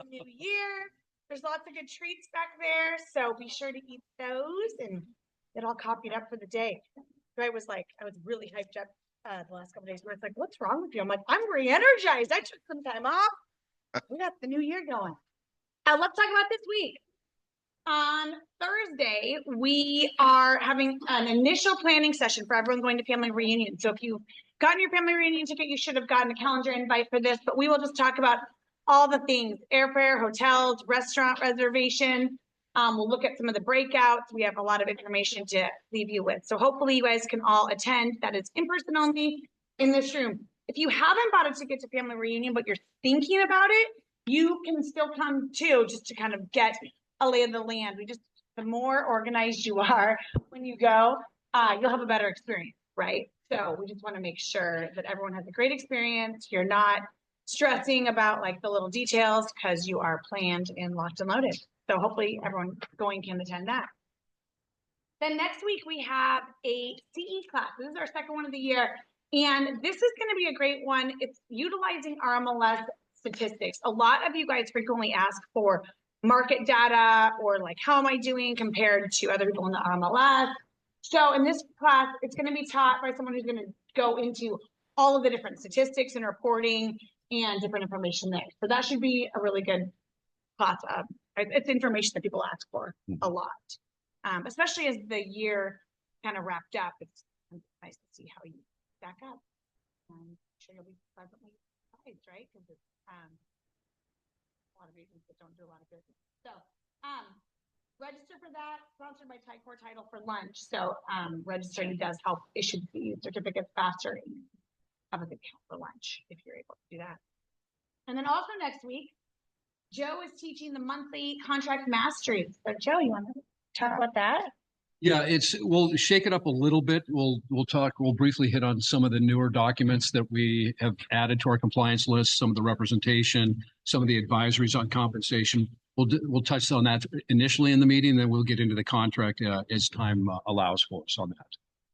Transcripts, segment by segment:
New year. There's lots of good treats back there, so be sure to eat those and get all copied up for the day. I was really hyped up the last couple of days where it's like, what's wrong with you? I'm like, I'm re-energized. I took some time off. We got the new year going. Let's talk about this week. On Thursday, we are having an initial planning session for everyone going to family reunion. So if you've gotten your family reunion ticket, you should have gotten a calendar invite for this, but we will just talk about all the things: airfare, hotels, restaurant reservation. We'll look at some of the breakouts. We have a lot of information to leave you with. So hopefully you guys can all attend. That is in person only in this room. If you haven't bought a ticket to family reunion, but you're thinking about it, you can still come too, just to kind of get a lay of the land. The more organized you are when you go, you'll have a better experience, right? So we just want to make sure that everyone has a great experience. You're not stressing about like the little details because you are planned and locked and loaded. So hopefully everyone going can attend that. Then next week we have a CE class. This is our second one of the year. And this is going to be a great one. It's utilizing RMLS statistics. A lot of you guys frequently ask for market data or like, how am I doing compared to other people in the RMLS? So in this class, it's going to be taught by someone who's going to go into all of the different statistics and reporting and different information there. So that should be a really good class. It's information that people ask for a lot, especially as the year kind of wrapped up. It's nice to see how you stack up. I'm sure you'll be pleasantly surprised, right? Because it's a lot of reasons that don't do a lot of business. So register for that, sponsored by Tycor Title for lunch. So registering does help issue the certificates faster and have a good count for lunch if you're able to do that. And then also next week, Joe is teaching the monthly contract mastery. So Joe, you want to talk about that? Yeah, we'll shake it up a little bit. We'll briefly hit on some of the newer documents that we have added to our compliance list, some of the representation, some of the advisories on compensation. We'll touch on that initially in the meeting, then we'll get into the contract as time allows for us on that.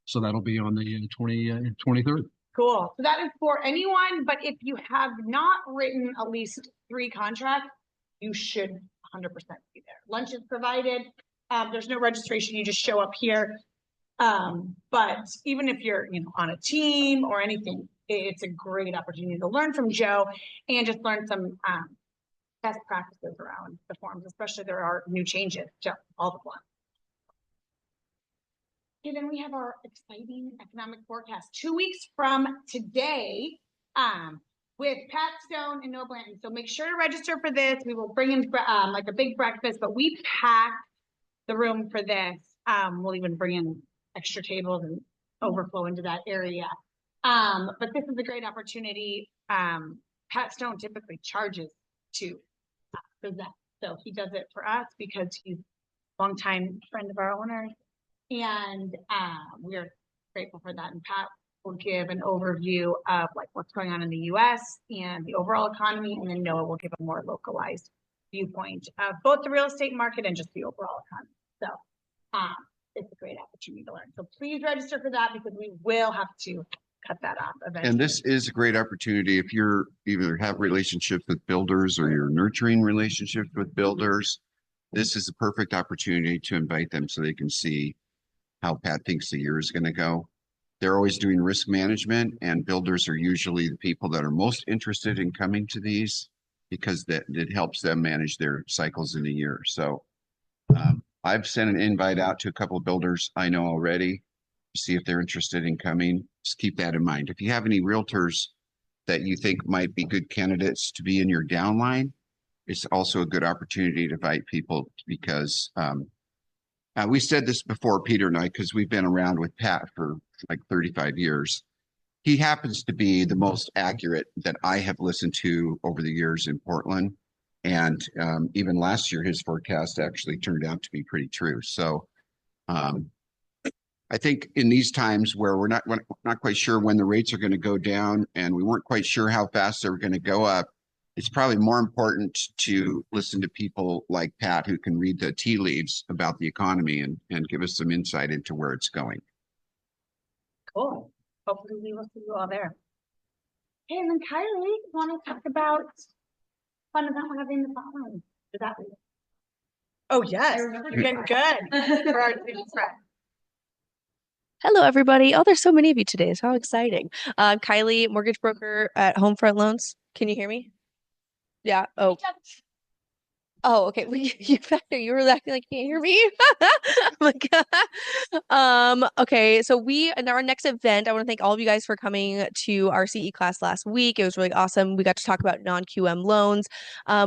So that'll be on the 23rd. Cool. So that is for anyone, but if you have not written at least 3 contracts, you should 100% be there. Lunch is provided. There's no registration. You just show up here. But even if you're on a team or anything, it's a great opportunity to learn from Joe and just learn some best practices around the forms, especially there are new changes to all the forms. And then we have our exciting economic forecast 2 weeks from today with Pat Stone and Noah Blanton. So make sure to register for this. We will bring in like a big breakfast, but we packed the room for this. We'll even bring in extra tables and overflow into that area. But this is a great opportunity. Pat Stone typically charges to present. So he does it for us because he's a longtime friend of our owners. And we're grateful for that. And Pat will give an overview of like what's going on in the U.S. and the overall economy. And then Noah will give a more localized viewpoint of both the real estate market and just the overall economy. So it's a great opportunity to learn. So please register for that because we will have to cut that off eventually. And this is a great opportunity if you're either have relationships with builders or you're nurturing relationships with builders. This is a perfect opportunity to invite them so they can see how Pat thinks the year is going to go. They're always doing risk management, and builders are usually the people that are most interested in coming to these because it helps them manage their cycles in a year. So I've sent an invite out to a couple of builders I know already to see if they're interested in coming. Just keep that in mind. If you have any realtors that you think might be good candidates to be in your downline, it's also a good opportunity to invite people because we said this before, Peter and I, because we've been around with Pat for like 35 years. He happens to be the most accurate that I have listened to over the years in Portland. And even last year, his forecast actually turned out to be pretty true. So I think in these times where we're not quite sure when the rates are going to go down and we weren't quite sure how fast they were going to go up, it's probably more important to listen to people like Pat who can read the tea leaves about the economy and give us some insight into where it's going. Cool. Hopefully we will see you all there. Hey, and then Kylie, want to talk about fun event we're having in the following? Is that? Oh, yes. You're getting good for our student friend. Hello, everybody. Oh, there's so many of you today. It's how exciting. Kylie, mortgage broker at Homefront Loans. Can you hear me? Yeah. Oh. Oh, okay. Well, you factor, you were acting like you can't hear me. Like, okay. So in our next event, I want to thank all of you guys for coming to our CE class last week. It was really awesome. We got to talk about non-QM loans.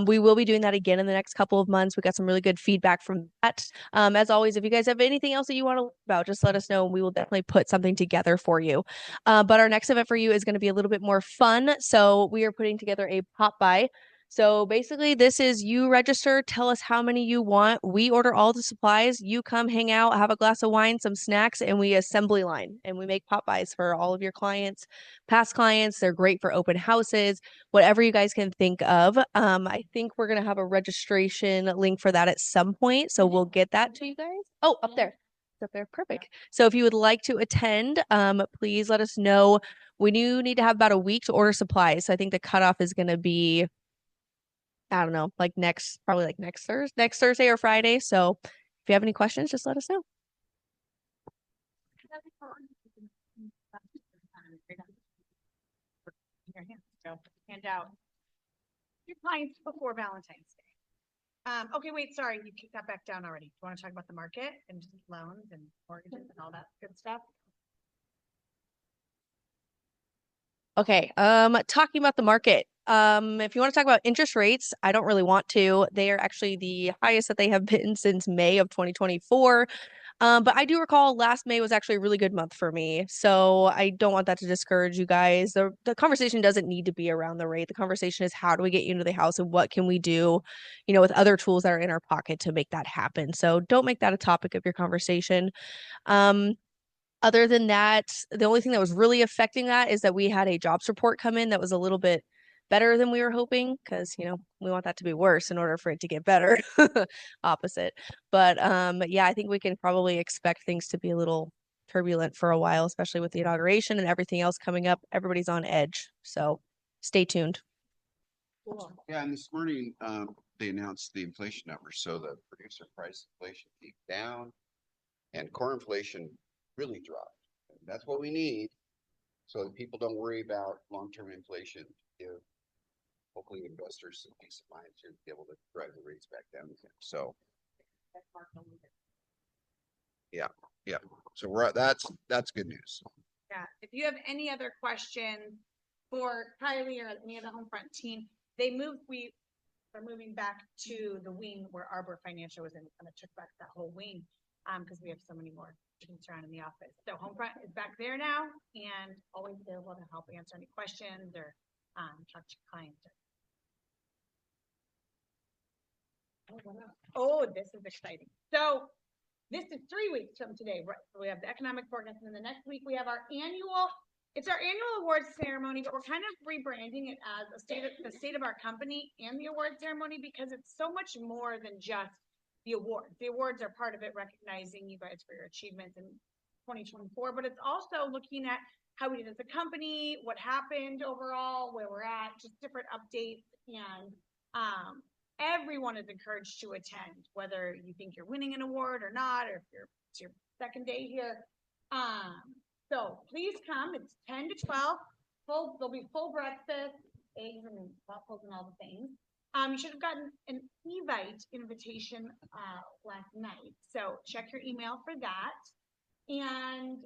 We will be doing that again in the next couple of months. We got some really good feedback from that. As always, if you guys have anything else that you want to learn about, just let us know and we will definitely put something together for you. But our next event for you is going to be a little bit more fun. So we are putting together a pop by. So basically, this is you register, tell us how many you want. We order all the supplies. You come hang out, have a glass of wine, some snacks, and we assembly line and we make pop buys for all of your clients, past clients. They're great for open houses, whatever you guys can think of. I think we're going to have a registration link for that at some point. So we'll get that to you guys. Oh, up there. It's up there. Perfect. So if you would like to attend, please let us know. We do need to have about a week to order supplies. So I think the cutoff is going to be, I don't know, like next Thursday or Friday. So if you have any questions, just let us know. So hand out your clients before Valentine's Day. Okay, wait, sorry, you kicked that back down already. Do you want to talk about the market and just loans and mortgages and all that good stuff? Okay, talking about the market. If you want to talk about interest rates, I don't really want to. They are actually the highest that they have been since May of 2024. But I do recall last May was actually a really good month for me. So I don't want that to discourage you guys. The conversation doesn't need to be around the rate. The conversation is how do we get you into the house and what can we do, with other tools that are in our pocket to make that happen. So don't make that a topic of your conversation. Other than that, the only thing that was really affecting that is that we had a jobs report come in that was a little bit better than we were hoping because, we want that to be worse in order for it to get better. Opposite. But yeah, I think we can probably expect things to be a little turbulent for a while, especially with the inauguration and everything else coming up. Everybody's on edge. So stay tuned. Cool. Yeah, and this morning they announced the inflation numbers. So the producer price inflation came down and core inflation really dropped. And that's what we need so that people don't worry about long-term inflation. Give hopefully investors some peace of mind to be able to drive the rates back down again. So yeah. So that's good news. Yeah. If you have any other questions for Kylie or any of the Homefront team, we are moving back to the wing where Arbor Financial was in, kind of took back that whole wing because we have so many more students around in the office. So Homefront is back there now and always available to help answer any questions or talk to clients. Oh, this is exciting. So this is 3 weeks from today, right? So we have the economic forecast, and then the next week we have our annual awards ceremony, but we're kind of rebranding it as the state of our company and the award ceremony because it's so much more than just the awards. The awards are part of it, recognizing you guys for your achievements in 2024, but it's also looking at how we did as a company, what happened overall, where we're at, just different updates. And everyone is encouraged to attend, whether you think you're winning an award or not, or if it's your second day here. So please come. It's 10 to 12. There'll be full breakfast, eggs and waffles and all the things. You should have gotten an Evite invitation last night. So check your email for that. And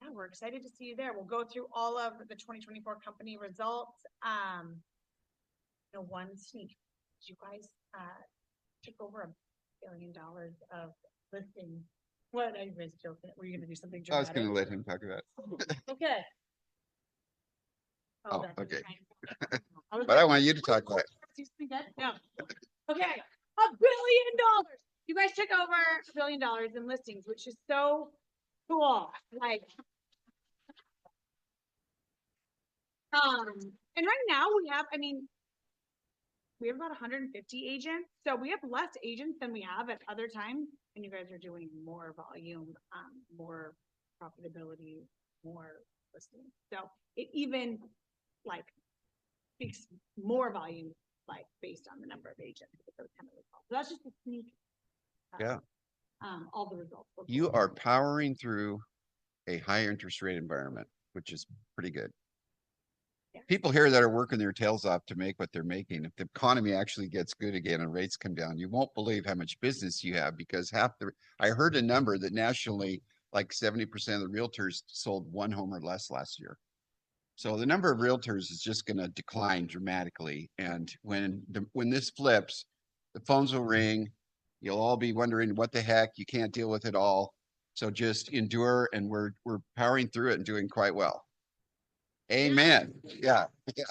yeah, we're excited to see you there. We'll go through all of the 2024 company results. One sneak. You guys took over $1 billion of listings. What? I was joking. Were you going to do something dramatic? I was going to let him talk about it. Okay. Oh, that's okay. right. But I want you to talk about it. do something good? No. Okay, $1 billion. You guys took over $1 billion in listings, which is so cool. Like, and right now we have, we have about 150 agents. So we have less agents than we have at other times. And you guys are doing more volume, more profitability, more listings. So it even like speaks more volume, like based on the number of agents. So it's kind of results. So that's just a sneak. Yeah. All the results. You are powering through a high interest rate environment, which is pretty good. Yeah. People here that are working their tails off to make what they're making, if the economy actually gets good again and rates come down, you won't believe how much business you have because I heard a number that nationally, like 70% of the realtors sold one home or less last year. So the number of realtors is just going to decline dramatically. And when this flips, the phones will ring. You'll all be wondering what the heck, you can't deal with it all. So just endure, and we're powering through it and doing quite well. Amen. Yeah. Yeah.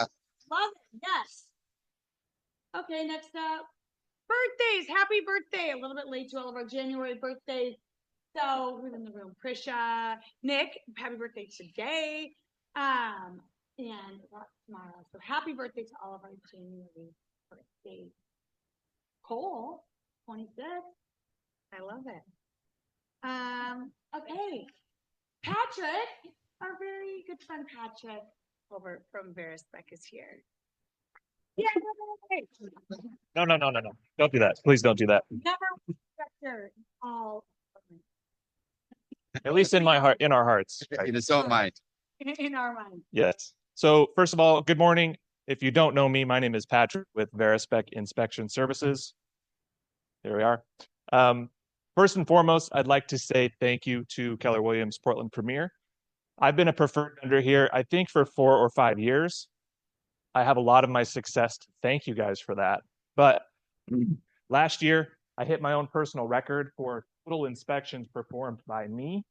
Love it. Yes. Okay, next up. Birthdays. Happy birthday. A little bit late to all of our January birthdays. So who's in the room? Prisha, Nick, happy birthday today. And tomorrow. So happy birthday to all of our January birthdays. Cole, 26. I love it. Okay. Patrick, our very good friend Patrick over from Verispec is here. Yeah. No. Don't do that. Please don't do that. Never respecter all At least in my heart, in our hearts. In his own mind. in our mind. Yes. So first of all, good morning. If you don't know me, my name is Patrick with Verispec Inspection Services. There we are. First and foremost, I'd like to say thank you to Keller Williams Portland Premier. I've been a preferred vendor here, I think, for 4 or 5 years. I have a lot of my success to thank you guys for that. But last year, I hit my own personal record for total inspections performed by me.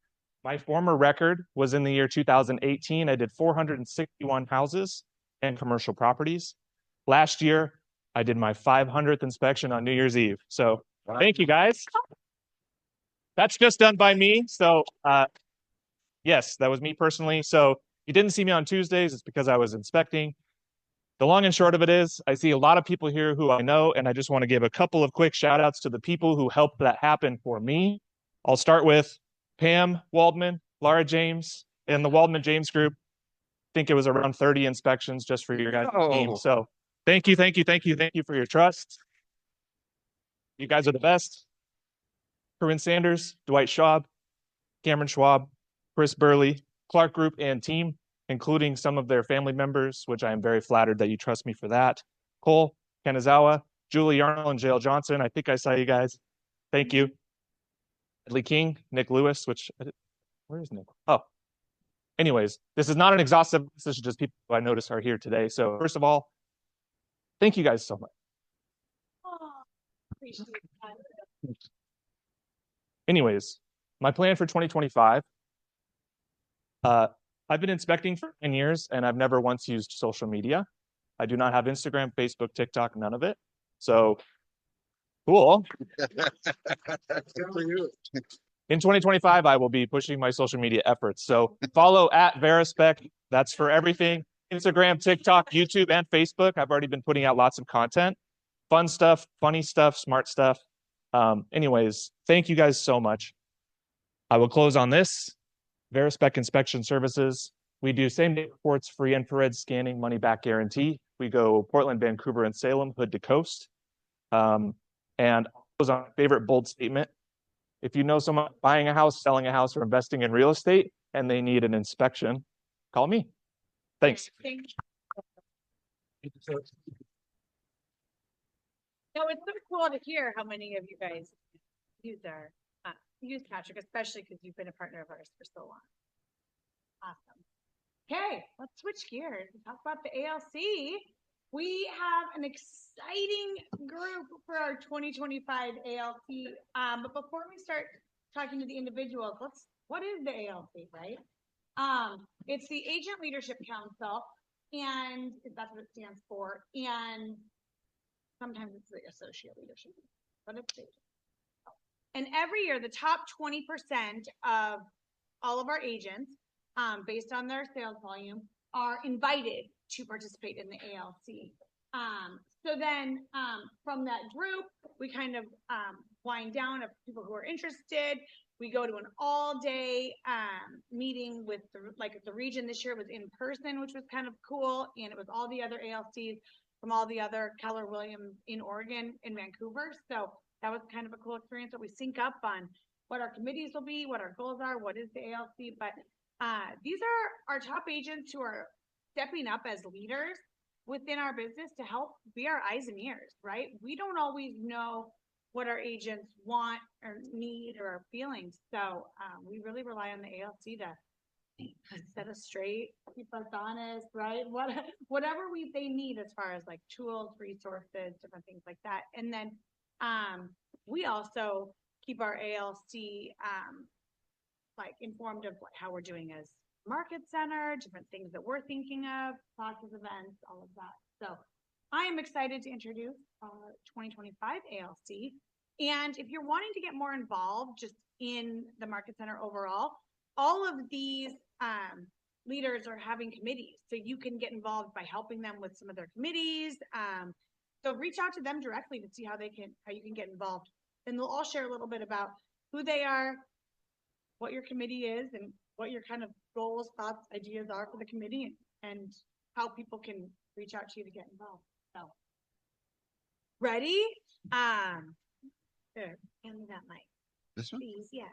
My former record was in the year 2018. I did 461 houses and commercial properties. Last year, I did my 500th inspection on New Year's Eve. So thank you guys. That's just done by me. So yes, that was me personally. So you didn't see me on Tuesdays. It's because I was inspecting. The long and short of it is I see a lot of people here who I know, and I just want to give a couple of quick shout outs to the people who helped that happen for me. I'll start with Pam Waldman, Laura James, and the Waldman James group. I think it was around 30 inspections just for your guys' team. So thank you for your trust. You guys are the best. Corinne Sanders, Dwight Schwab, Cameron Schwab, Chris Burley, Clark Group and team, including some of their family members, which I am very flattered that you trust me for that. Cole, Kanazawa, Julie Arnold, and Jael Johnson. I think I saw you guys. Thank you. Lee King, Nick Lewis, where is Nick? Oh, anyways, this is not an exhaustive list. This is just people who I notice are here today. So first of all, thank you guys so much. Oh, appreciate that. Anyways, my plan for 2025, I've been inspecting for 10 years and I've never once used social media. I do not have Instagram, Facebook, TikTok, none of it. So cool. In 2025, I will be pushing my social media efforts. So follow at Verispec. That's for everything. Instagram, TikTok, YouTube, and Facebook. I've already been putting out lots of content. Fun stuff, funny stuff, smart stuff. Anyways, thank you guys so much. I will close on this. Verispec Inspection Services. We do same-day reports, free infrared scanning, money-back guarantee. We go Portland, Vancouver, and Salem, hood to coast. And I'll close on my favorite bold statement. If you know someone buying a house, selling a house, or investing in real estate, and they need an inspection, call me. Thanks. Thank you. No, it's so cool to hear how many of you guys use Patrick, especially because you've been a partner of ours for so long. Awesome. Okay, let's switch gears and talk about the ALC. We have an exciting group for our 2025 ALC. But before we start talking to the individuals, what is the ALC, right? It's the Agent Leadership Council, and that's what it stands for. And sometimes it's the associate leadership, but it's big. And every year, the top 20% of all of our agents, based on their sales volume, are invited to participate in the ALC. So then from that group, we kind of wind down of people who are interested. We go to an all-day meeting with the region. This year was in person, which was kind of cool, and it was all the other ALCs from all the other Keller Williams in Oregon and Vancouver. So that was kind of a cool experience that we sync up on what our committees will be, what our goals are, what is the ALC. But these are our top agents who are stepping up as leaders within our business to help be our eyes and ears, right? We don't always know what our agents want or need or are feeling. So we really rely on the ALC to set us straight, keep us honest, right? Whatever they need as far as like tools, resources, different things like that. And then we also keep our ALC like informed of how we're doing as market center, different things that we're thinking of, classes, events, all of that. So I am excited to introduce our 2025 ALC. And if you're wanting to get more involved just in the market center overall, all of these leaders are having committees. So you can get involved by helping them with some of their committees. So reach out to them directly to see how you can get involved. And they'll all share a little bit about who they are, what your committee is, and what your kind of goals, thoughts, ideas are for the committee, and how people can reach out to you to get involved. So, ready? There, hand me that mic, This one? please. Yeah.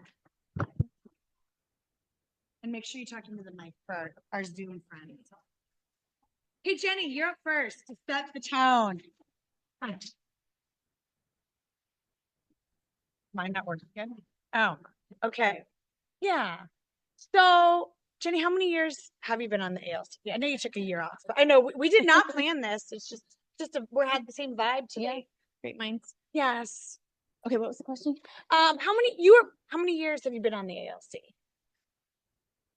And make sure you talk into the mic for our Zoom friends. Hey, Jenny, you're up first to set the tone. Hi. Mine not working again? Oh, okay. Yeah. So, Jenny, how many years have you been on the ALC? I know you took a year off, but I know we did not plan this. It's just we had the same vibe today. Great minds. Yes. Okay, what was the question? How many years have you been on the ALC?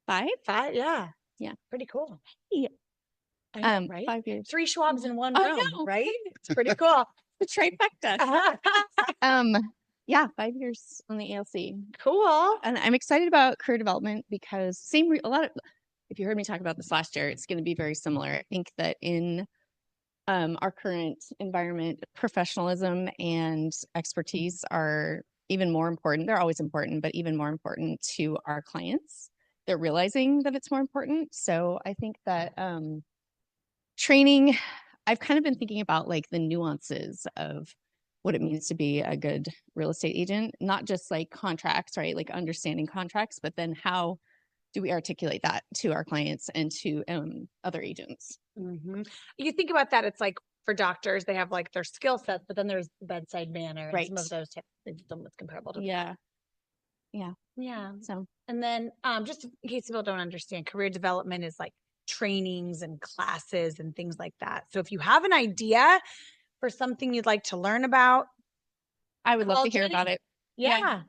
5? 5, yeah. Yeah. Pretty cool. Yeah. I know, right? 5 years. 3 Schwabs in one I room, know, right? It's pretty cool. The trifecta. Yeah, 5 years on the ALC. Cool. And I'm excited about career development because if you heard me talk about this last year, it's going to be very similar. I think that in our current environment, professionalism and expertise are even more important. They're always important, but even more important to our clients. They're realizing that it's more important. So I think that training, I've kind of been thinking about like the nuances of what it means to be a good real estate agent, not just like contracts, right? Like understanding contracts, but then how do we articulate that to our clients and to other agents? Mm-hmm. You think about that, it's like for doctors, they have like their skill sets, but then there's the bedside manner, Right. and some of those it's almost comparable to Yeah. yeah. So And then just in case people don't understand, career development is like trainings and classes and things like that. So if you have an idea for something you'd like to learn about, I would love call to hear Jenny. about it. Yeah.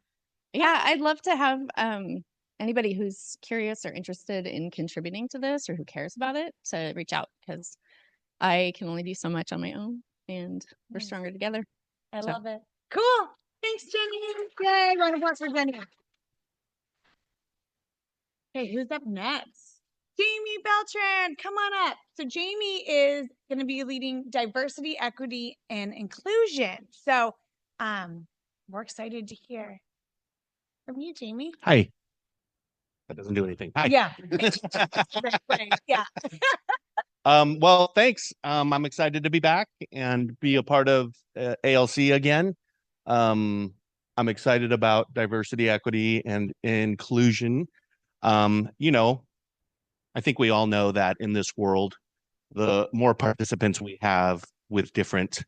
Yeah, I'd love to have anybody who's curious or interested in contributing to this or who cares about it to reach out because I can only do so much on my own and we're Nice. stronger together. I So- love it. Cool. Thanks, Jenny. Yay. Round of applause for Jenny. Okay, who's up next? Jamie Beltran, come on up. So Jamie is going to be leading diversity, equity, and inclusion. So we're excited to hear from you, Jamie. Hi. That doesn't do anything. Hi. Yeah. Right. Yeah. Well, thanks. I'm excited to be back and be a part of ALC again. I'm excited about diversity, equity, and inclusion. I think we all know that in this world, the more participants we have with different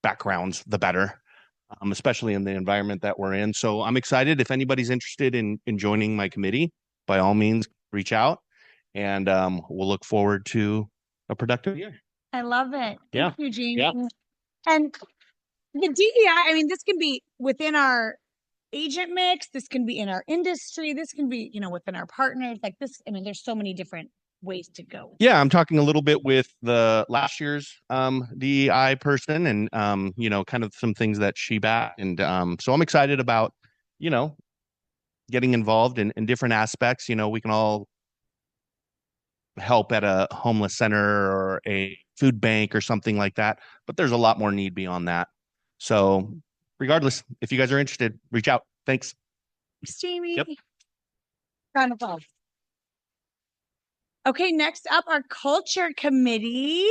backgrounds, the better, especially in the environment that we're in. So I'm excited. If anybody's interested in joining my committee, by all means, reach out, and we'll look forward to a productive year. I love it. Yeah. Thank you, Jamie. Yeah. And the DEI, I mean, this can be within our agent mix. This can be in our industry. This can be, within our partners. Like this, I mean, there's so many different ways to go. Yeah, I'm talking a little bit with the last year's DEI person and kind of some things that she backed. And so I'm excited about, getting involved in different aspects. We can all help at a homeless center or a food bank or something like that, but there's a lot more need beyond that. So regardless, if you guys are interested, reach out. Thanks. Thanks, Jamie. Yep. Round of applause. Okay, next up, our culture committee,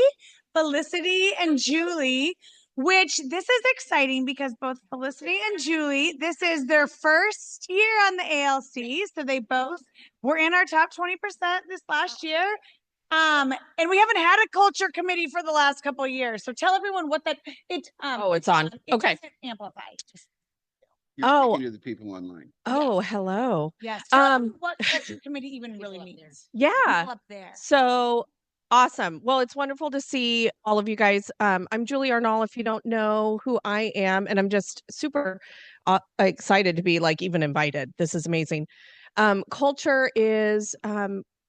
Felicity and Julie, which this is exciting because both Felicity and Julie, this is their first year on the ALC. So they both were in our top 20% this last year. And we haven't had a culture committee for the last couple of years. So tell everyone what that it's it's on. it Okay. doesn't amplify. Just, You're Oh. speaking to the people online. Oh, hello. yes. Tell them Um, what culture committee even really means. Yeah. People up there. So awesome. Well, it's wonderful to see all of you guys. I'm Julie Arnall, if you don't know who I am, and I'm just super excited to be like even invited. This is amazing. Culture is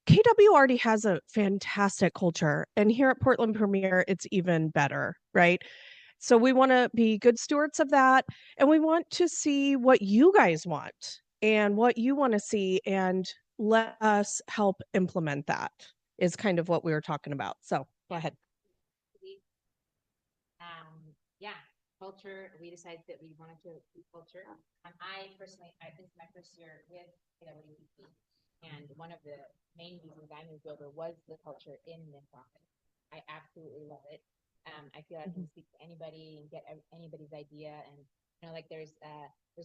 KW already has a fantastic culture, and here at Portland Premier, it's even better, right? So we want to be good stewards of that, and we want to see what you guys want and what you want to see, and let us help implement that is kind of what we were talking about. So go ahead. Yeah, culture, we decided that we wanted to do culture. I personally, this is my first year with KWPP, and one of the main reasons I moved over was the culture in this office. I absolutely love it. I feel like I can speak to anybody and get anybody's idea, and like there's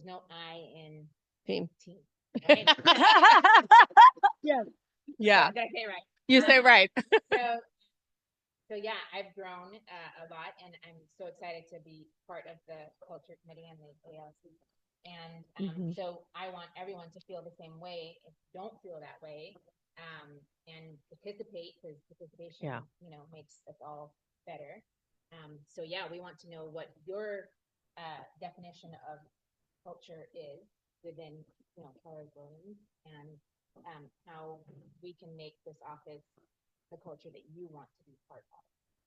no I in Team. right? Yes. Yeah. Did I say it right? You say right. So yeah, I've grown a lot, and I'm so excited to be part of the culture committee and the ALC. And so I want everyone to feel the same way. If you don't feel that way, and participate, because participation, makes us all better. So yeah, we want to know what your definition of culture is within, Keller Williams, and how we can make this office the culture that you want to be part of.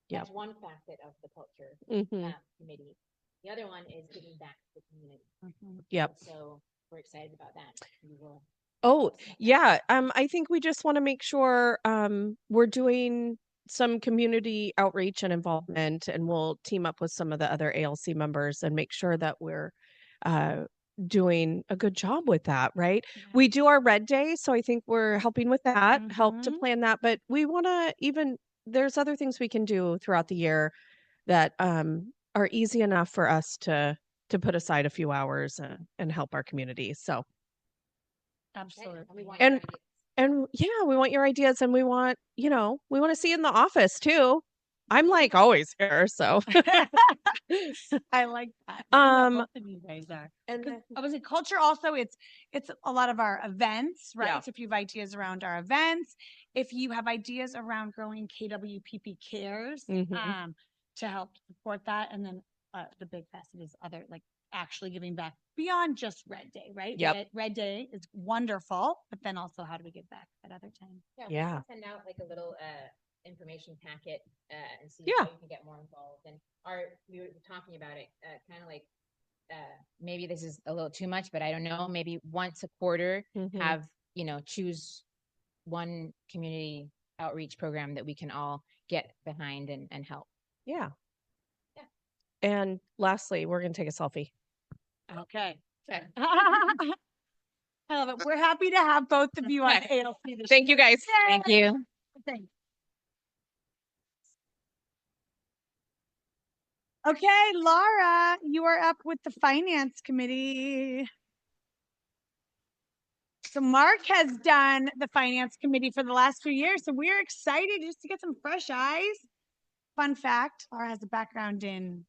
That's one facet of the culture committee. The other one is giving back to the community. Yep. So we're excited about that. We will. Oh, yeah. I think we just want to make sure we're doing some community outreach and involvement, and we'll team up with some of the other ALC members and make sure that we're doing a good job with that, right? Yeah. We do our red day, so I think we're helping with that, help to plan that, but we want to there's other things we can do throughout the year that are easy enough for us to put aside a few hours and help our community. So Absolutely. and yeah, we want your ideas, and we want to see you in the office too. I'm like always here, so I like that. Both of you guys are. and Obviously, culture also it's a lot of our events, right? Yeah. So if you have ideas around our events, if you have ideas around growing KWPP Cares, to help support that, and then the big facet is other like actually giving back beyond just Red Day, right? Yep. Red Day is wonderful, but then also how do we give back at other times? Yeah. We can send out like a little information packet and see Yeah. how you can get more involved. And we were talking about it, kind of like maybe this is a little too much, but I don't know. Maybe once a quarter, have choose one community outreach program that we can all get behind and help. Yeah. Yeah. And lastly, we're gonna take a selfie. Okay. I love it. We're happy to have both of you on Okay. ALC this Thank you guys. Thank you. Thanks. Okay, Laura, you are up with the finance committee. So Mark has done the finance committee for the last few years, so we're excited just to get some fresh eyes. Fun fact, Laura has a background in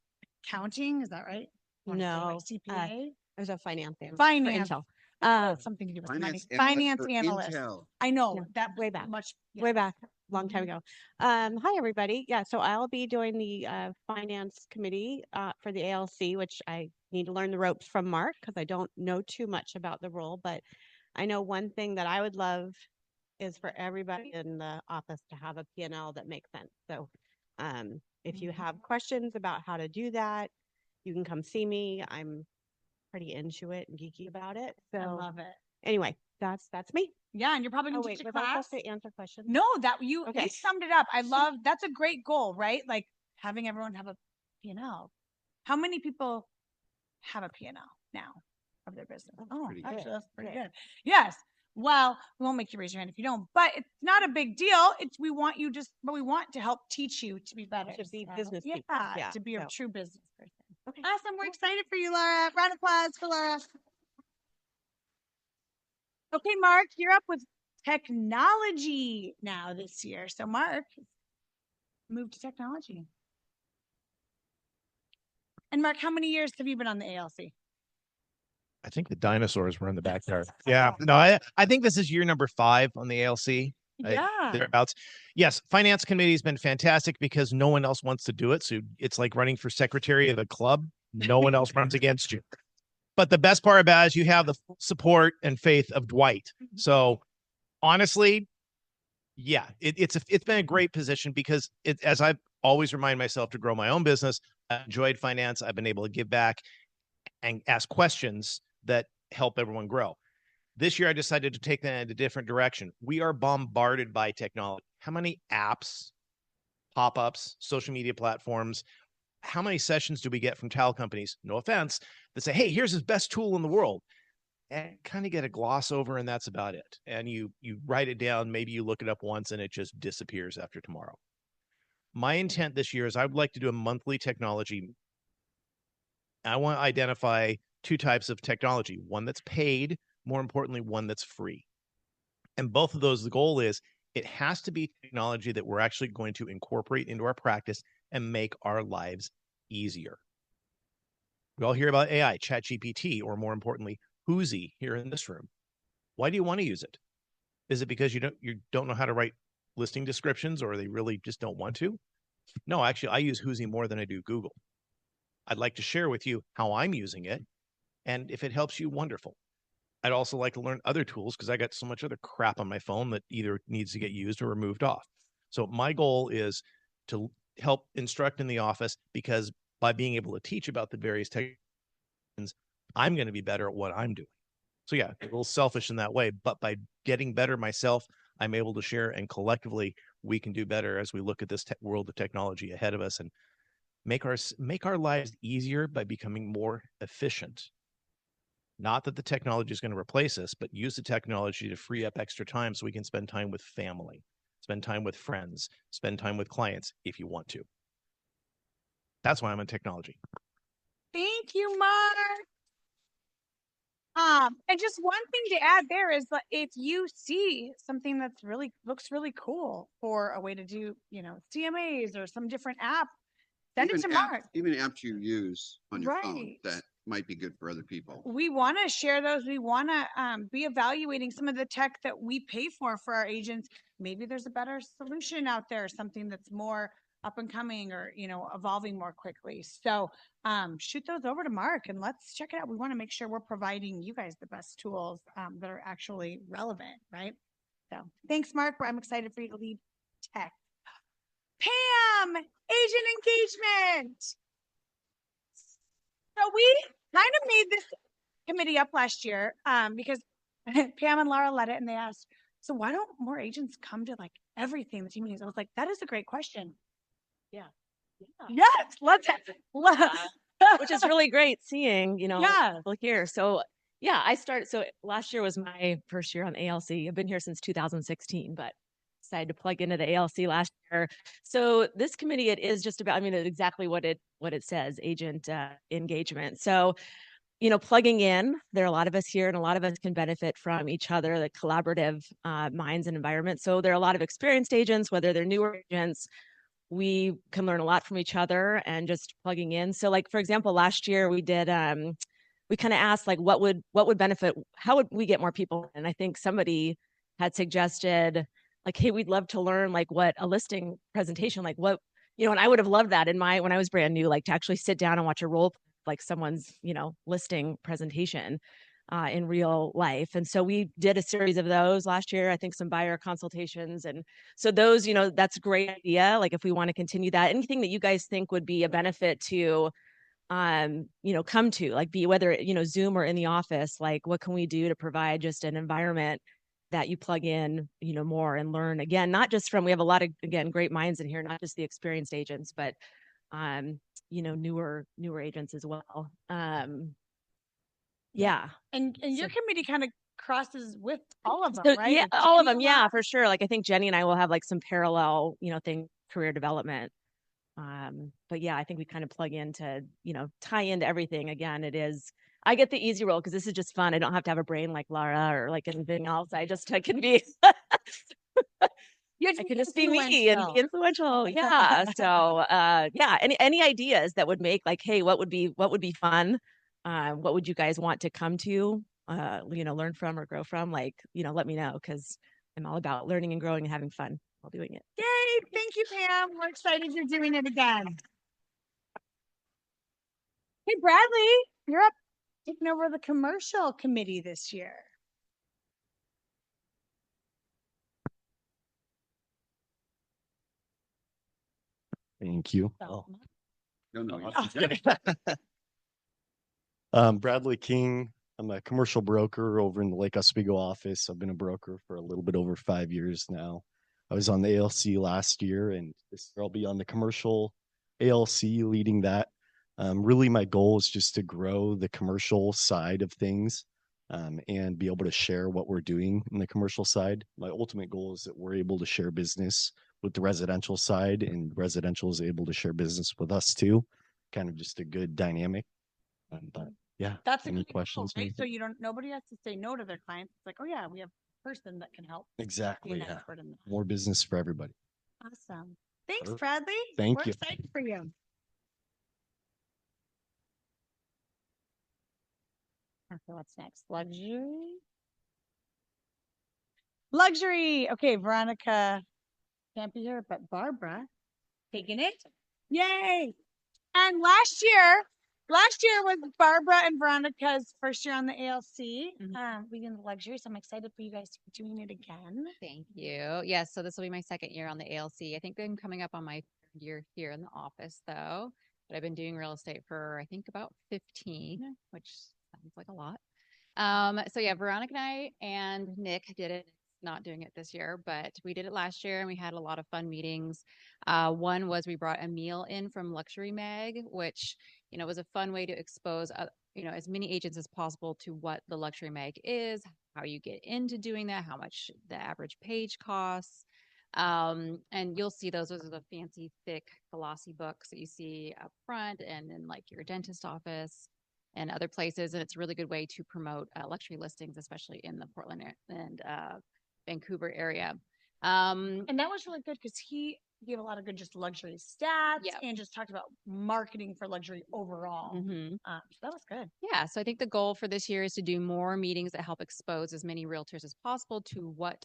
accounting, is that right? Or No, CPA? I was a finance analyst. Finance. For Intel. Something to do with money. Finance Finance for analyst. Intel. I know Yeah, that way back. much. Way back, long time ago. Hi, everybody. Yeah, so I'll be doing the finance committee for the ALC, which I need to learn the ropes from Mark because I don't know too much about the role. But I know one thing that I would love is for everybody in the office to have a P&L that makes sense. So if you have questions about how to do that, you can come see me. I'm pretty into it and geeky about it. I So love it. anyway, that's me. Yeah, and you're probably Oh gonna wait, teach a was I class. supposed to answer questions? No, that you Okay. summed it up. I love that's a great goal, right? Like having everyone have a P&L. How many people have a P&L now of their business? Oh, pretty actually, good. that's pretty Good. good. Yes. Well, we won't make you raise your hand if you don't, but it's not a big deal. We want to help teach you to be better. To be So, business people. Yeah, to be a so- true business person. Okay. Awesome. We're excited for you, Laura. Round of applause for Laura. Okay, Mark, you're up with technology now this year. So Mark, move to technology. And Mark, how many years have you been on the ALC? I think the dinosaurs were in the backyard. Yeah. No, I think this is year number 5 on the ALC. Yeah. Thereabouts. Yes, finance committee has been fantastic because no one else wants to do it. So it's like running for secretary of the club. No one else runs against you. But the best part about it is you have the support and faith of Dwight. So honestly, yeah, it's been a great position because as I've always remind myself to grow my own business, I enjoyed finance. I've been able to give back and ask questions that help everyone grow. This year, I decided to take that in a different direction. We are bombarded by technology. How many apps, pop-ups, social media platforms, how many sessions do we get from towel companies, no offense, that say, hey, here's his best tool in the world? And kind of get a gloss over, and that's about it. And you write it down, maybe you look it up once, and it just disappears after tomorrow. My intent this year is I would like to do a monthly technology. I want to identify 2 types of technology, one that's paid, more importantly, one that's free. And both of those, the goal is it has to be technology that we're actually going to incorporate into our practice and make our lives easier. We all hear about AI, ChatGPT, or more importantly, Whoozy here in this room. Why do you want to use it? Is it because you don't know how to write listing descriptions, or they really just don't want to? No, actually, I use Whoozy more than I do Google. I'd like to share with you how I'm using it. And if it helps you, wonderful. I'd also like to learn other tools because I got so much other crap on my phone that either needs to get used or removed off. So my goal is to help instruct in the office, because by being able to teach about the various technologies, I'm going to be better at what I'm doing. So yeah, a little selfish in that way, but by getting better myself, I'm able to share, and collectively we can do better as we look at this world of technology ahead of us and make our lives easier by becoming more efficient. Not that the technology is going to replace us, but use the technology to free up extra time so we can spend time with family, spend time with friends, spend time with clients if you want to. That's why I'm in technology. Thank you, Mark. And just one thing to add there is that if you see something that's looks really cool for a way to do, CMAs or some different app, send it to Mark. Even apps you use on your phone Right. that might be good for other people. We want to share those. We want to be evaluating some of the tech that we pay for our agents. Maybe there's a better solution out there, something that's more up and coming or, evolving more quickly. So shoot those over to Mark and let's check it out. We want to make sure we're providing you guys the best tools that are actually relevant, right? So thanks, Mark. I'm excited for you to lead tech. Pam, agent engagement. So we kind of made this committee up last year because Pam and Laura led it, and they asked, so why don't more agents come to like everything the team meetings? I was like, that is a great question. Yeah. Yes, let's Which is really great seeing, Yeah. people here. So so last year was my first year on the ALC. I've been here since 2016, but decided to plug into the ALC last year. So this committee, it is just about, it's exactly what it says, agent engagement. So, plugging in, there are a lot of us here and a lot of us can benefit from each other, the collaborative minds and environment. So there are a lot of experienced agents, whether they're newer agents, we can learn a lot from each other and just plugging in. So like, for example, last year we did, we kind of asked like, what would benefit, how would we get more people? And I think somebody had suggested like, hey, we'd love to learn like what a listing presentation, like what, and I would have loved that when I was brand new, like to actually sit down and watch a role, like someone's, listing presentation. in real life. And so we did a series of those last year, I think some buyer consultations. And so those, that's a great idea. Like if we want to continue that, anything that you guys think would be a benefit to, come to, like be whether, Zoom or in the office, like what can we do to provide just an environment that you plug in, more and learn again, not just from, we have a lot of, again, great minds in here, not just the experienced agents, but, newer agents as well. Yeah. And your So- committee kind of crosses with all of them, So, right? yeah, Like all of Jenny them. will Yeah, have- for sure. Like I think Jenny and I will have like some parallel, thing, career development. But yeah, I think we kind of plug into, tie into everything. Again, I get the easy role because this is just fun. I don't have to have a brain like Lara or like anything else. I can be, You're I can just be me and be influential. Yeah. So, yeah. Any ideas that would make like, hey, what would be fun? What would you guys want to come to, learn from or grow from? Like, let me know because I'm all about learning and growing and having fun while doing it. Yay! Thank you, Pam. We're excited you're doing it again. Hey, Bradley, you're up taking over the commercial committee this year. Thank you. Oh. No, no. Bradley King. I'm a commercial broker over in the Lake Oswego office. I've been a broker for a little bit over 5 years now. I was on the ALC last year, and this year I'll be on the commercial ALC leading that. Really, my goal is just to grow the commercial side of things and be able to share what we're doing in the commercial side. My ultimate goal is that we're able to share business with the residential side, and residential is able to share business with us too. Kind of just a good dynamic. But yeah, That's any a good questions? goal, right? So nobody has to say no to their clients. It's like, oh yeah, we have a person that can help. Be Exactly. an Yeah. expert in that. More business for everybody. Awesome. Thanks, Perfect. Bradley. Thank We're you. excited for you. Okay, what's next? Luxury. Luxury. Okay, Veronica can't be here, but Barbara taking it. Yay! And last year was Barbara and Veronica's first year on the ALC. We did the luxury, so I'm excited for you guys to be doing it again. Thank you. Yes, so this will be my second year on the ALC. I think I'm coming up on my third year here in the office though, but I've been doing real estate for I think about 15, which sounds like a lot. So yeah, Veronica and I and Nick did it. Not doing it this year, but we did it last year and we had a lot of fun meetings. One was we brought a meal in from Luxury Mag, which, was a fun way to expose, as many agents as possible to what the Luxury Mag is, how you get into doing that, how much the average page costs. And you'll see those are the fancy, thick, glossy books that you see up front and in like your dentist office and other places. And it's a really good way to promote luxury listings, especially in the Portland and Vancouver area. And that was really good because he gave a lot of good just luxury stats and just talked about marketing for luxury overall. Mm-hmm. So that was good. Yeah. So I think the goal for this year is to do more meetings that help expose as many realtors as possible to what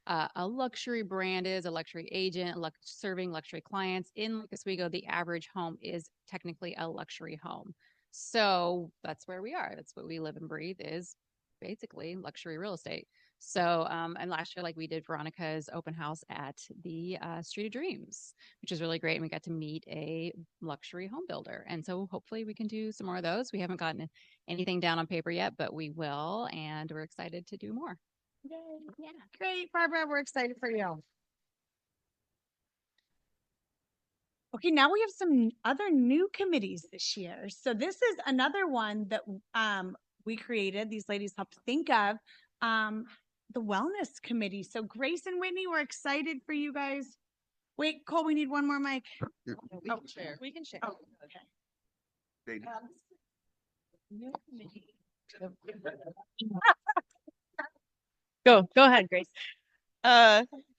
a luxury brand is, a luxury agent, serving luxury clients. In Lake Oswego, the average home is technically a luxury home. So that's where we are. That's what we live and breathe is basically luxury real estate. So, and last year, like we did Veronica's open house at the Street of Dreams, which is really great. And we got to meet a luxury home builder. And so hopefully we can do some more of those. We haven't gotten anything down on paper yet, but we will. And we're excited to do more. Yay. Yeah. Great, Barbara. We're excited for you. Okay, now we have some other new committees this year. So this is another one that we created. These ladies helped think of. The wellness committee. So Grace and Whitney, we're excited for you guys. Wait, Cole, we need one more mic. We can share. We can share. Oh, okay. New committee. Go ahead, Grace.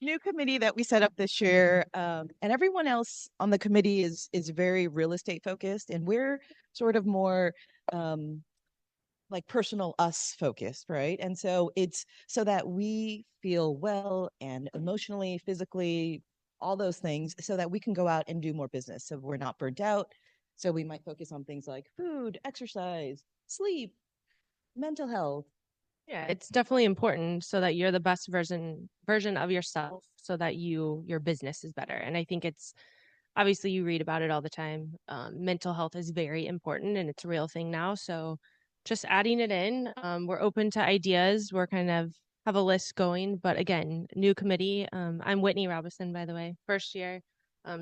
New committee that we set up this year, and everyone else on the committee is very real estate focused, and we're sort of more like personal us focused, right? And so it's so that we feel well and emotionally, physically, all those things, so that we can go out and do more business. So we're not burnt out. So we might focus on things like food, exercise, sleep, mental health, Yeah, it's definitely important so that you're the best version of yourself so that your business is better. And I think it's obviously you read about it all the time. Mental health is very important and it's a real thing now. So just adding it in, we're open to ideas. We're kind of have a list going, but again, new committee. I'm Whitney Robinson, by the way, first year.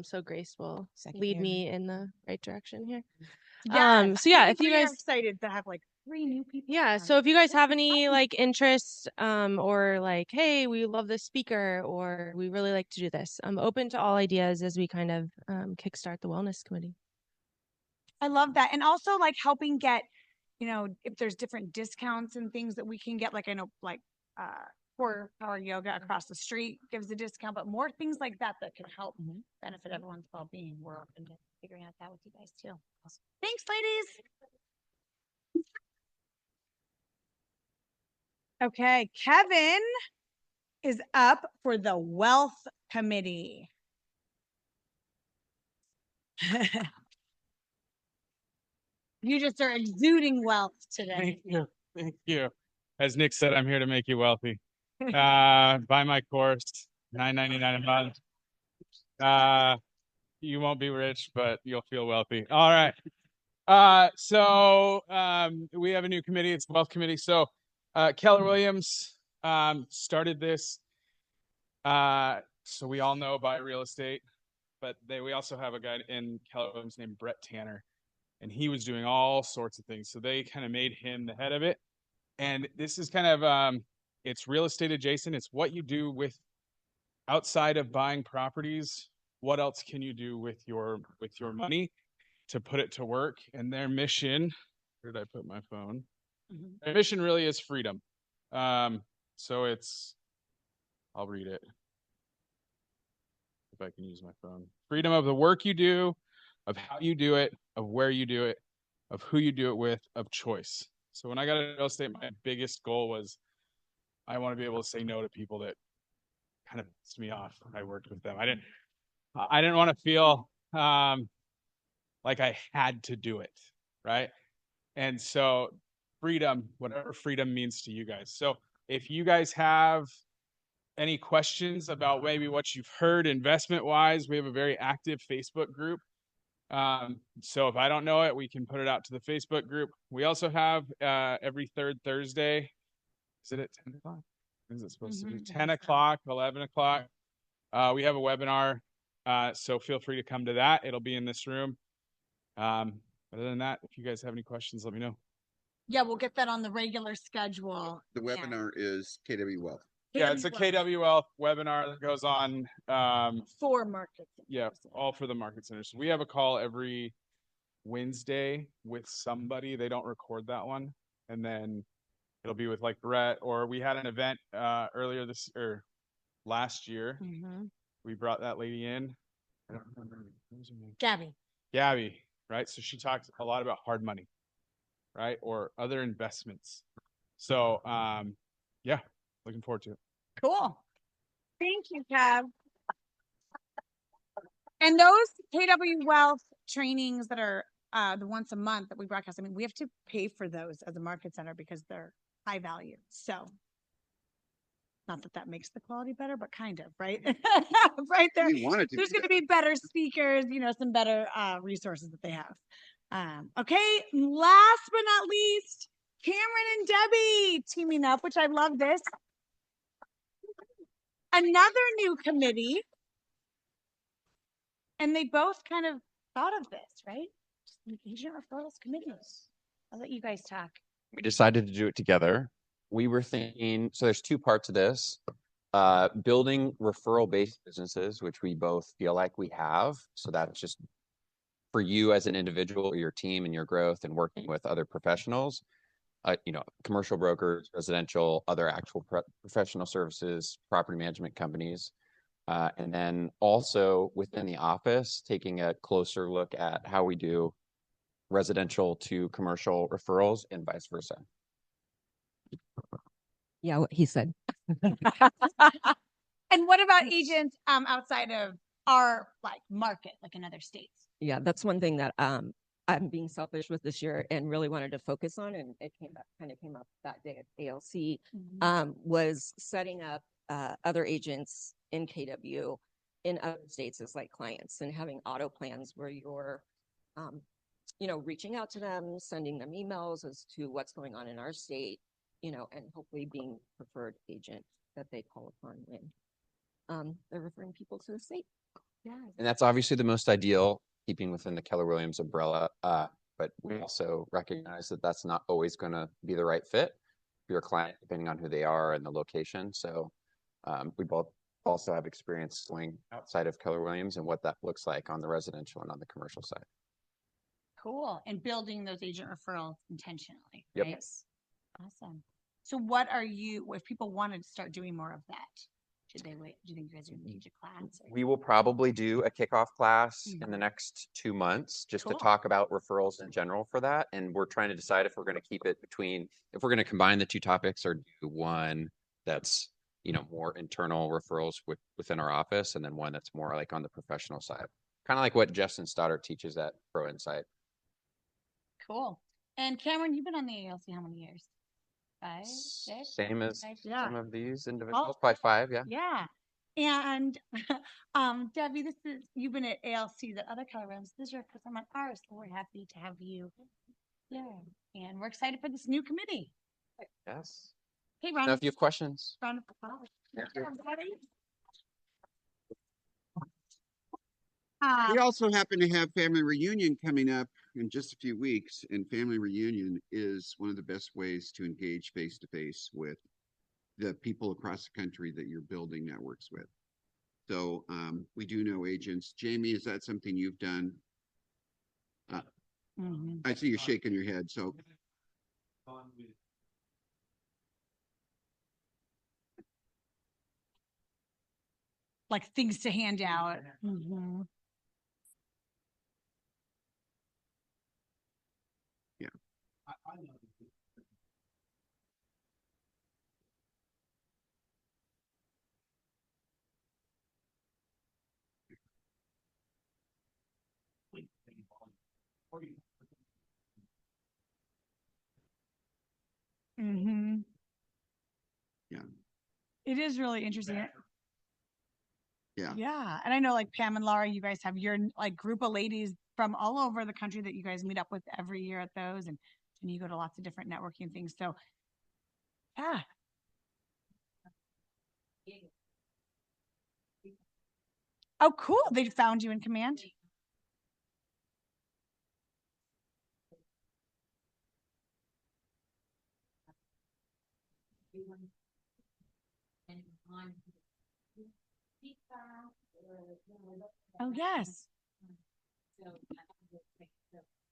So Grace will lead year. me in the right direction here. Yes, So yeah, I if you think we are guys excited to have like 3 new people. yeah, on. so if you guys have any like interests, or like, hey, we love this speaker, or we really like to do this, I'm open to all ideas as we kind of kickstart the wellness committee. I love that. And also like helping get, if there's different discounts and things that we can get, like I know like for Power Yoga across the street gives a discount, but more things like that that can help benefit everyone's well-being. We're open to figuring out that with you guys too. Awesome. Thanks, ladies. Okay, Kevin is up for the Wealth Committee. You just are exuding wealth today. Thank you. Thank you. As Nick said, I'm here to make you wealthy. Buy my course, $9.99 a month. You won't be rich, but you'll feel wealthy. All right. So we have a new committee. It's the Wealth Committee. So Keller Williams started this. So we all know buy real estate, but we also have a guy in Keller Williams named Brett Tanner, and he was doing all sorts of things. So they kind of made him the head of it. And this is kind of it's real estate adjacent. It's what you do with outside of buying properties. What else can you do with your money to put it to work? And their mission, where did I put my phone? Their mission really is freedom. So I'll read it if I can use my phone. Freedom of the work you do, of how you do it, of where you do it, of who you do it with, of choice. So when I got into real estate, my biggest goal was I want to be able to say no to people that kind of pissed me off when I worked with them. I didn't want to feel like I had to do it, right? And so freedom, whatever freedom means to you guys. So if you guys have any questions about maybe what you've heard investment wise, we have a very active Facebook group. So if I don't know it, we can put it out to the Facebook group. We also have every third Thursday. Is it at 10 o'clock? Is it supposed to be 10 o'clock, 11 o'clock? We have a webinar. So feel free to come to that. It'll be in this room. Other than that, if you guys have any questions, let me know. Yeah, we'll get that on the regular schedule. The webinar is KW Wealth. Yeah, it's a KW Wealth webinar that goes on. For markets. Yeah, all for the market centers. We have a call every Wednesday with somebody. They don't record that one. And then it'll be with like Brett, or we had an event earlier last year. We brought that lady in. I don't remember. What was her name? Gabby, right? So she talks a lot about hard money, right? Or other investments. So yeah, looking forward to it. Cool. Thank you, Kev. And those KW Wealth trainings that are the once a month that we broadcast, I mean, we have to pay for those as a market center because they're high value. So not that that makes the quality better, but kind of, right? Right there. There's going to be better speakers, some better resources that they have. Okay. Last but not least, Cameron and Debbie teaming up, which I love this. Another new committee. And they both kind of thought of this, right? Just agent referrals committees. I'll let you guys talk. We decided to do it together. We were thinking, so there's two parts of this. Building referral-based businesses, which we both feel like we have. So that's just for you as an individual, your team and your growth and working with other professionals, commercial brokers, residential, other actual professional services, property management companies. And then also within the office, taking a closer look at how we do residential to commercial referrals and vice versa. Yeah, what he said. And what about agents outside of our market, like in other states? Yeah, that's one thing that I'm being selfish with this year and really wanted to focus on, and it kind of came up that day at ALC, was setting up other agents in KW in other states as like clients and having auto plans where you're, reaching out to them, sending them emails as to what's going on in our state, and hopefully being preferred agent that they call upon when they're referring people to the state. Yeah. And that's obviously the most ideal, keeping within the Keller Williams umbrella. But we also recognize that that's not always going to be the right fit for your client, depending on who they are and the location. So we both also have experience going outside of Keller Williams and what that looks like on the residential and on the commercial side. Cool. And building those agent referrals intentionally. Yep. Right? Awesome. So what are you, if people wanted to start doing more of that, should they wait? Do you think you guys are going to teach a class? Or? We will probably do a kickoff class in the next 2 months just to talk about referrals in general for that. And we're trying to decide if we're going to keep it if we're going to combine the two topics or do one that's, more internal referrals within our office, and then one that's more like on the professional side. Kind of like what Justin Stoddard teaches at Pro Insight. Cool. And Cameron, you've been on the ALC how many years? 5, 6? Same as Yeah. some of these individuals, probably 5, yeah. Yeah. And Debbie, you've been at ALC, the other Keller Williams. This is your first time on ours, so we're happy to have you. Yeah. And we're excited for this new committee. Yes. Hey, Now, Ron. if you have questions. Round of applause. Everybody. We also happen to have family reunion coming up in just a few weeks, and family reunion is one of the best ways to engage face to face with the people across the country that you're building networks with. So we do know agents. Jamie, is that something you've done? I see you shaking your head. So like things to hand out. Yeah. Yeah. It is really interesting. Yeah. Yeah. And I know like Pam and Laura, you guys have your like group of ladies from all over the country that you guys meet up with every year at those. And you go to lots of different networking things. So yeah. Oh, cool. They found you in command. Oh, yes.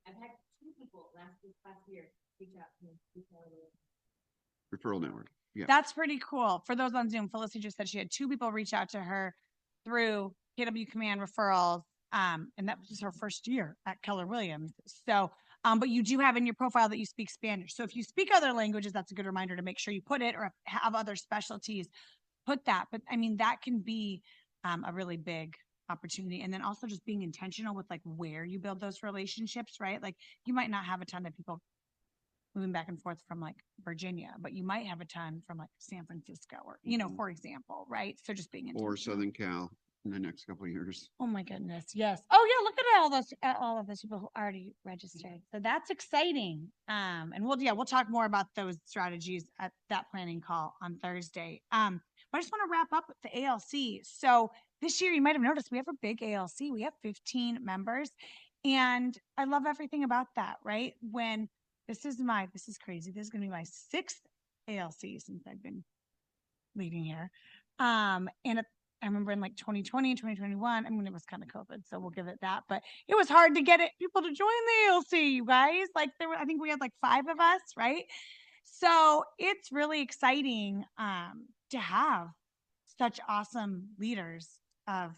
I've had 2 people last year reach out to me. Referral network. Yeah. That's pretty cool. For those on Zoom, Felicity just said she had 2 people reach out to her through KW Command referrals. And that was her first year at Keller Williams. So, but you do have in your profile that you speak Spanish. So if you speak other languages, that's a good reminder to make sure you put it, or have other specialties, put that. But I mean, that can be a really big opportunity. And then also just being intentional with like where you build those relationships, right? Like you might not have a ton of people moving back and forth from like Virginia, but you might have a ton from like San Francisco or, for example, right? So just being intentional. Or Southern Cal in the next couple of years. Oh my goodness. Yes. Oh yeah. Look at all of those people who already registered. So that's exciting. And we'll talk more about those strategies at that planning call on Thursday. But I just want to wrap up with the ALC. So this year you might have noticed we have a big ALC. We have 15 members, and I love everything about that, right? When this is crazy. This is going to be my 6th ALC since I've been leading here. And I remember in like 2020 and 2021, I mean, it was kind of COVID, so we'll give it that, but it was hard to get people to join the ALC, you guys. Like I think we had like 5 of us, right? So it's really exciting to have such awesome leaders of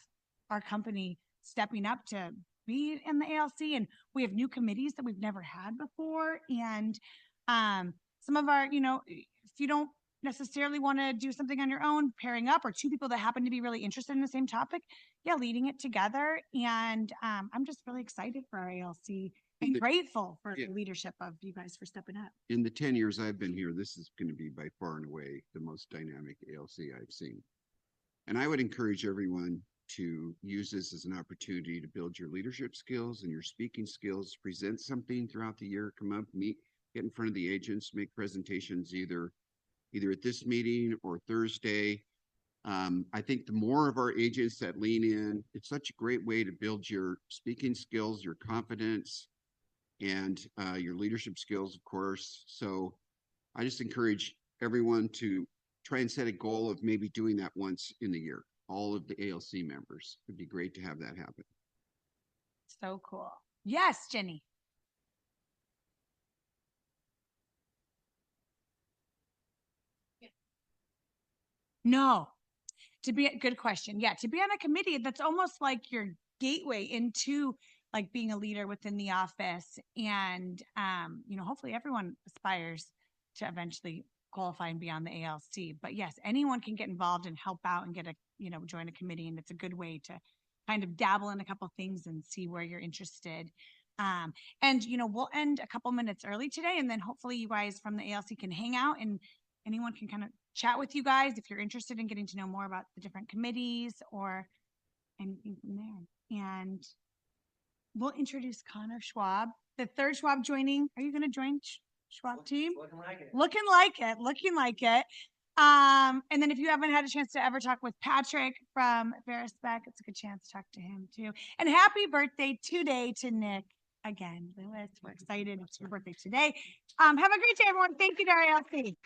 our company stepping up to be in the ALC. And we have new committees that we've never had before. And some of our, if you don't necessarily want to do something on your own, pairing up, or 2 people that happen to be really interested in the same topic, leading it together. And I'm just really excited for our ALC and the- grateful for Yeah. the leadership of you guys for stepping up. In the 10 years I've been here, this is going to be by far and away the most dynamic ALC I've seen. And I would encourage everyone to use this as an opportunity to build your leadership skills and your speaking skills, present something throughout the year, come up, meet, get in front of the agents, make presentations either at this meeting or Thursday. I think the more of our agents that lean in, it's such a great way to build your speaking skills, your confidence, and your leadership skills, of course. So I just encourage everyone to try and set a goal of maybe doing that once in the year. All of the ALC members. It'd be great to have that happen. So cool. Yes, Jenny. No. To be a good question. Yeah, to be on a committee, that's almost like your gateway into like being a leader within the office. And hopefully everyone aspires to eventually qualify and be on the ALC. But yes, anyone can get involved and help out and join a committee. And it's a good way to kind of dabble in a couple things and see where you're interested. We'll end a couple minutes early today, and then hopefully you guys from the ALC can hang out and anyone can kind of chat with you guys if you're interested in getting to know more about the different committees or anything from there. And we'll introduce Connor Schwab, the third Schwab joining. Are you going to join Schwab team? Looking like it. And then if you haven't had a chance to ever talk with Patrick from Verispec, it's a good chance to talk to him too. And happy birthday today to Nick again, Lewis. We're excited. It's your birthday today. Have a great day, everyone. Thank you to our ALC.